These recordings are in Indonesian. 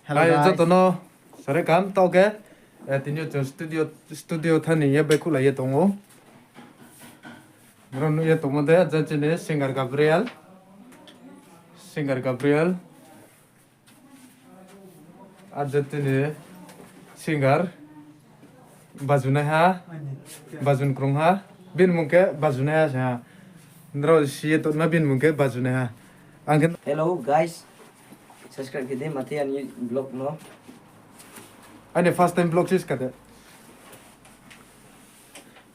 Hello Hai, guys. jotono sore kam tau ke? Tinyo jo studio thani ya beku la ye tongo. Ron ye tongo de jajine singer Gabriel. Ajatine singer bajuna ha bajun krong ha bin mungke bajuna ha sa. Ndro siye to na bin mungke bajuna ha. Angken Hello guys. Subscribe kita mati ani vlog no. ane first time vlog sis kate.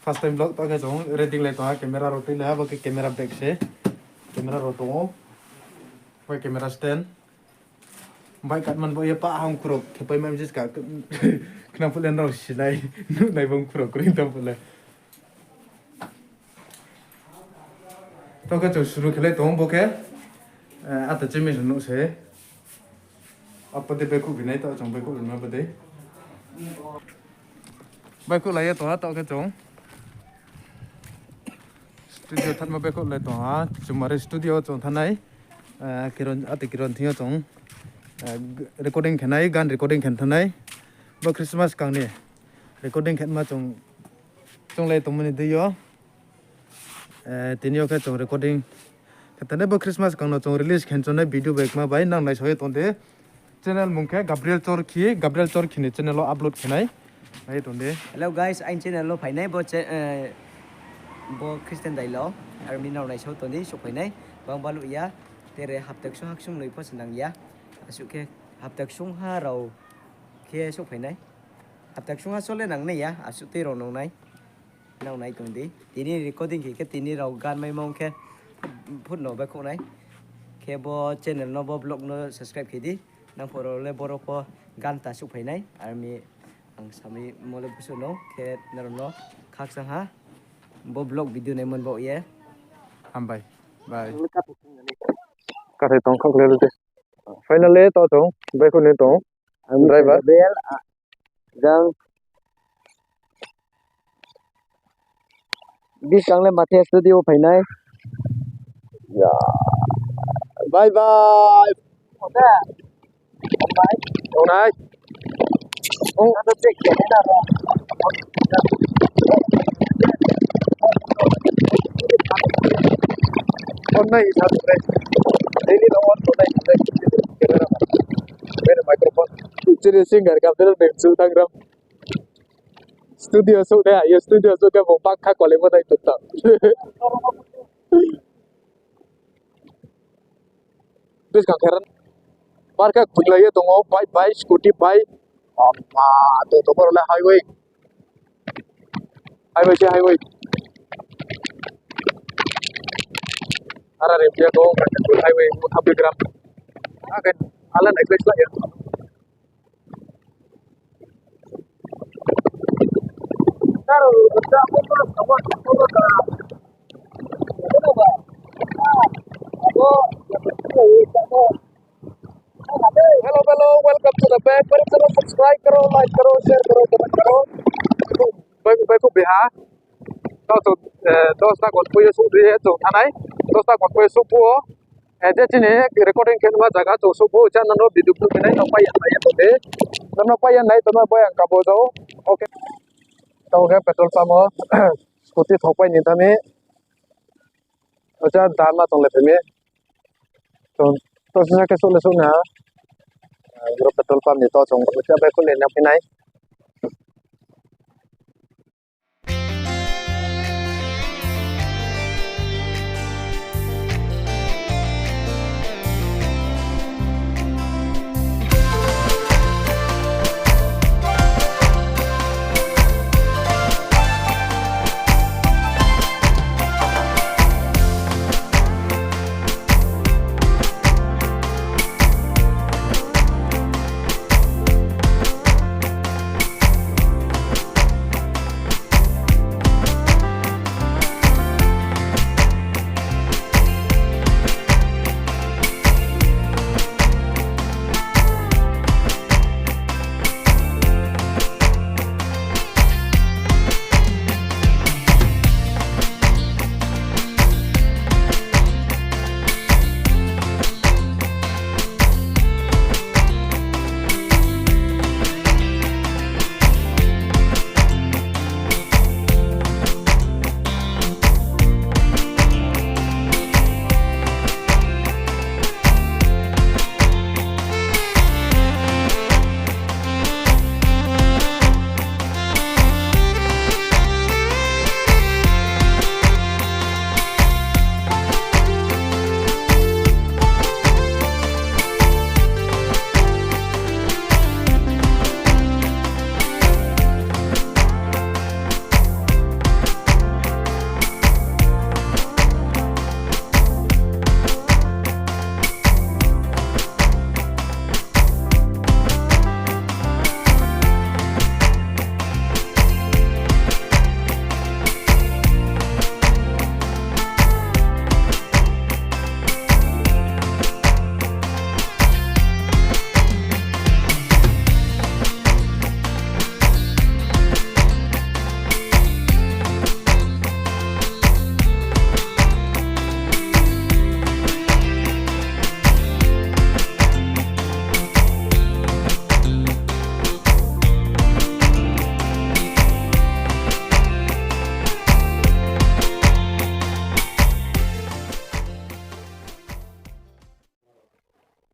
First time vlog to ke jong rating le to ha camera rotin ha ba ke camera back se. Camera rotongo. Ba camera stand. Baik kat man boya pa hang kurok ke pai mam jis ka kenapa len ro silai nu nai bang kurok kuring tam pula. To ka to suru khale to bo ke ata cheme nu se. Apa de beku binai to jong beku na ba de. Beku la ye to ha to ka jong. Studio that ma beku le to ha chumare studio jong thanai kiron ate kiron thio jong recording khenai gan recording khen thanai ba Christmas kang ni recording khen ma jong lai tomani de yo tinyo ka jong recording khetane ba Christmas kang no jong release khen chonai video back ma bai nang nai soi tonde channel mungke Gabriel Chorki ni channel lo upload khenai ai tonde. Hello guys, anh channel lo phải nấy bo Christian dai lo. Army nào này số tuần đi số phải nấy. Bang balu ya. Tere hấp tắc số hắc sung lưỡi phật sendang ya. Asuk ke hấp tắc sung ha rau kia số phải nấy. Hấp tắc sung ha số lên nang này ya. Asuk tê rau nong này. Nào này tuần đi. Tini recording ki ke tini rau gan mai mong ke phut no ba ko này. Ke bo channel no bo vlog no subscribe ki di. Nang poro le boro po gan ta số phải nấy. Army ang sami mole puso no ke naron no khak sang ha bo vlog video này mon bo ye Bye. Kare tong khok le de. Finally to tong bai ko ne tong driver bel jang đi sang lên mặt studio phải này ya bye bye ông này ông ăn được cái này là hôm nay sao đấy daily no one today camera mere microphone picture singer Gabriel Bensu tangram studio so đây ya studio so ka bong pak kha kole mo dai tutta bis ka kharan parka khulai to ngo bike scooty bike to par la highway ara re pia go highway uthapi gram akan alan express la ya karo ta mo ka hello welcome to the back पर चलो सब्सक्राइब करो लाइक करो शेयर करो कमेंट करो बाय को बिहा तो दोस्ता को पुय सु दे तो थानाय दोस्ता को पुय सु पु जे चिने recording केनमा जगह तो सु पु चा ननो बिदु पु बिनाय न पाय नाय तो दे ननो पाय नाय तो न बय का बोजो ओके तो के पेट्रोल पंप स्कूटी थोपाय नि तमे ओजा दामा तंले फेमे तो सना के सोले सोना petrol pump ni to chong ko cha ba ko le na pinai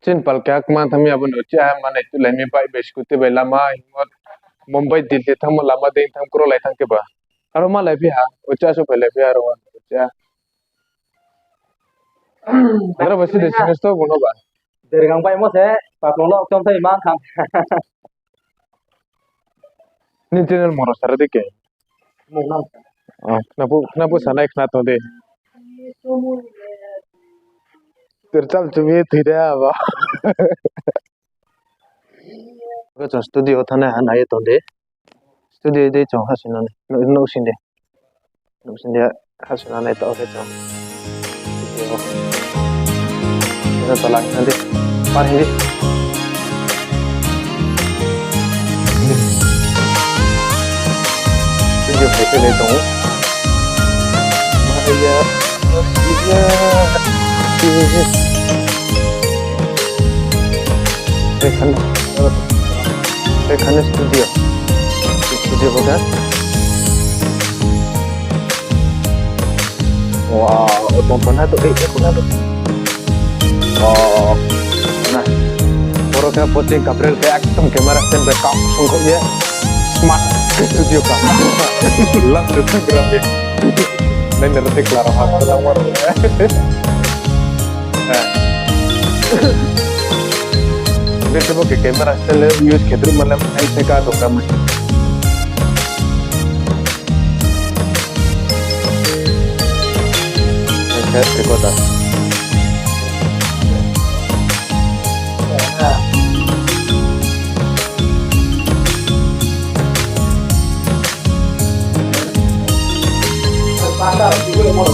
simple kaya kman thami abun ucha mane tu lai mi bai beskute bai lama ingot Mumbai Delhi thang mo lama ding thang kro lai thang ke ba aro ma lai phi ha ucha so phele phi aro ucha adra basi desines to bono ba Dari kang pai mo se, pa plong lo trong thai mang khang. ni channel moro sar de ke Mong nam. knapu sanai khna to de terchal chumi thira ba cái trong studio thằng này anh ấy tuần đấy studio đấy trong hát sinh này nấu sinh đấy hát sinh này tao cái trong studio nó tao lại nanti par ini studio phải cái này tuh Maria kan studio bukan wow tontonnya tuh punya tuh oh nah baru kayak posting kabrel kayak aktum kamera stand backup sungguh ya smart studio kan langsung gram ya dan ngerti kelar hafal nomor dia coba ke kamera stand use ke terus malam ऐसे का तो कम ऐसे कोता Pasar juga mau.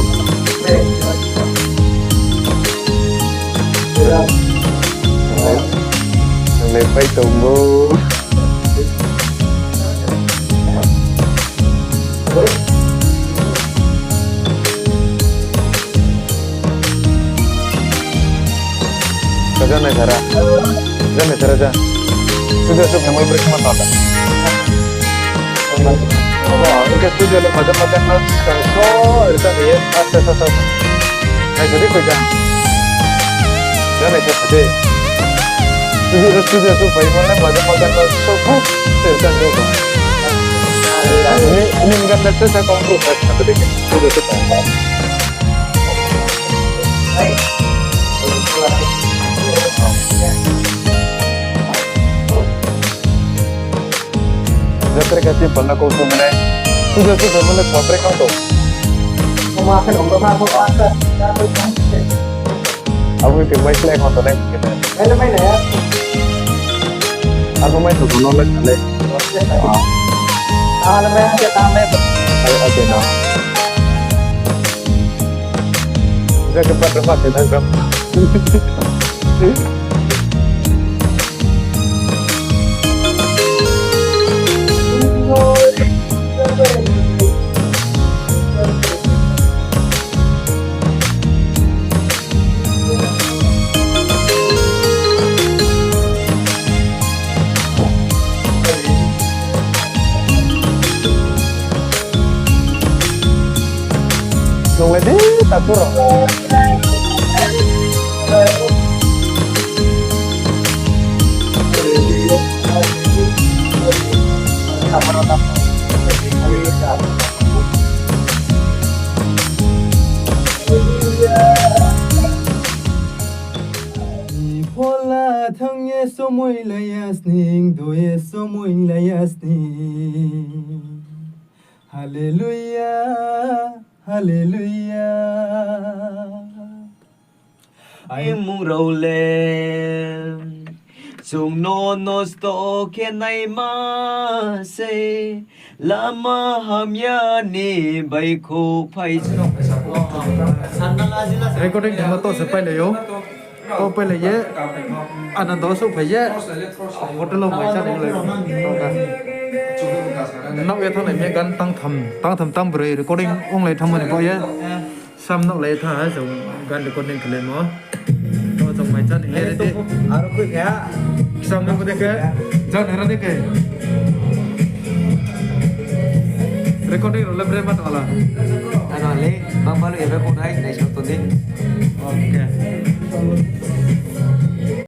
Lepai tunggu Kaga negara aja sudah mau bersama tata oke sudah macam-macam kan so itu ya asal nah jadi kau jangan itu sudah supaya mana macam-macam so terus juga ini enggak necessary saya kontrol satu dikit sudah supaya Jatra kasih pernah kau sebenarnya sudah mana kontrak kau tuh Makan untuk masuk pasar. aku itu baik lagi kau tuh lagi kita Main ya. aku main tuh nolak kali Main aja tamai. oke no bisa cepat remas ya tangkap Nunggu deh, tak turun. Pola thangye somoy layasning doye somoy layasning Hallelujah Hallelujah I murole Sung no sto kenai ma se lama hamya ni bai ko phai Recording demo to sepai le yo. To pe le ye. Anando su pe ye. Hotel lo mai cha ni le. Nóc ye thang này me gan tăng thầm tam bre recording ong le tham ne bo ye. Sam nóc le tha dùng gan recording ke le mo. To trong mai cha ni le de. aro koi kaya Sam ne bo de ke. Jan hera de ke. Recording lo bre mat wala. ano le bang balu ebe ko dai nai shot to din Okay.